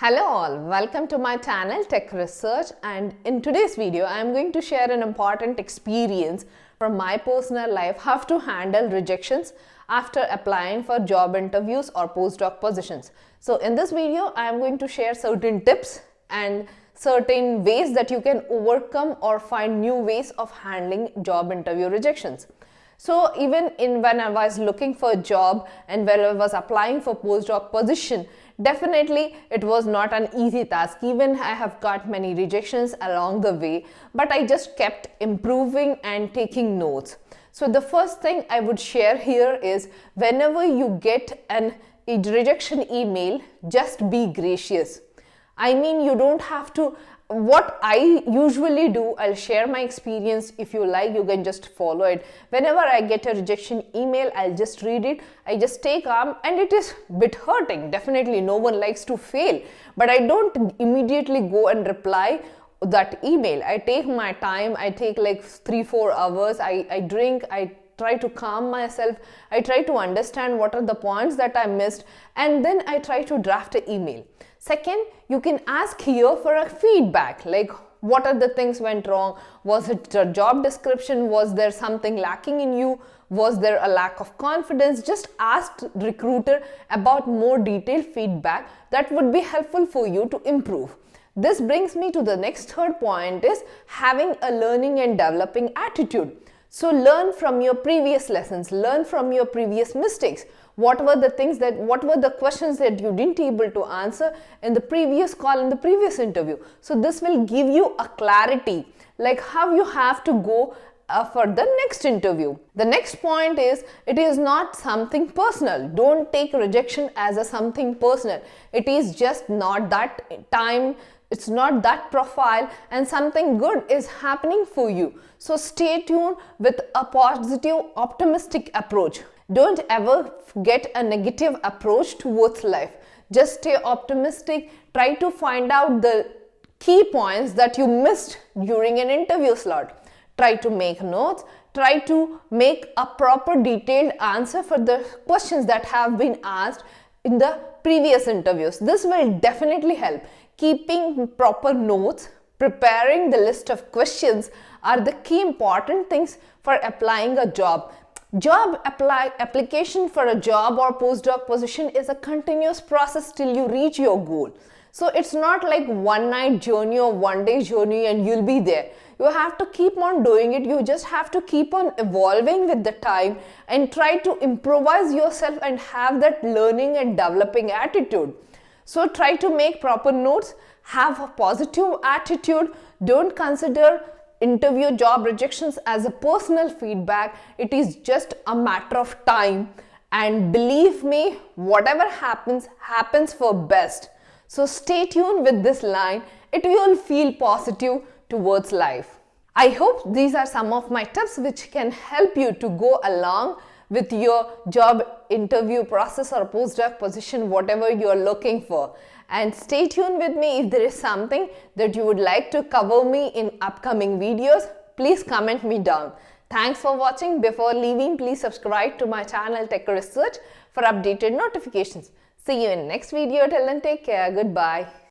Hello all, welcome to my channel Tech Research, and in today's video I am going to share an important experience from my personal life, how to handle rejections after applying for job interviews or postdoc positions. So in this video I am going to share certain tips and certain ways that you can overcome or find new ways of handling job interview rejections. So even when I was looking for a job and when I was applying for postdoc position, definitely it was not an easy task. Even I have got many rejections along the way, but I just kept improving and taking notes. So the first thing I would share here is whenever you get a rejection email, just be gracious. I mean, you don't have to. What I usually do, I'll share my experience. If you like, you can just follow it. Whenever I get a rejection email, I'll just read it. I just stay calm, and it is a bit hurting. Definitely, no one likes to fail. But I don't immediately go and reply that email. I take my time. I take like 3-4 hours. I drink. I try to calm myself. I try to understand what are the points that I missed, and then I try to draft an email. Second, you can ask here for a feedback, like what are the things went wrong? Was it a job description? Was there something lacking in you? Was there a lack of confidence? Just ask recruiter about more detailed feedback that would be helpful for you to improve. This brings me to the next third point, is having a learning and developing attitude. So learn from your previous lessons, learn from your previous mistakes. What were the questions that you didn't able to answer in the previous call, in the previous interview? So this will give you a clarity, like how you have to go for the next interview. The next point is, it is not something personal. Don't take rejection as something personal. It is just not that time. It's not that profile, and something good is happening for you. So stay tuned with a positive, optimistic approach. Don't ever get a negative approach towards life. Just stay optimistic. Try to find out the key points that you missed during an interview slot. Try to make notes. Try to make a proper detailed answer for the questions that have been asked in the previous interviews. This will definitely help. Keeping proper notes, preparing the list of questions are the key important things for applying a job. Application for a job or postdoc position is a continuous process till you reach your goal. So it's not like one night journey or one day journey and you'll be there. You have to keep on doing it. You just have to keep on evolving with the time and try to improvise yourself and have that learning and developing attitude. So try to make proper notes, have a positive attitude. Don't consider interview job rejections as a personal feedback. It is just a matter of time, and believe me, whatever happens for best. So stay tuned with this line. It will feel positive towards life. I hope these are some of my tips which can help you to go along with your job interview process or postdoc position, whatever you are looking for. And stay tuned with me. If there is something that you would like to cover me in upcoming videos, please comment me down. Thanks for watching. Before leaving, please subscribe to my channel Tech Research for updated notifications. See you in next video. Till then, take care. Goodbye.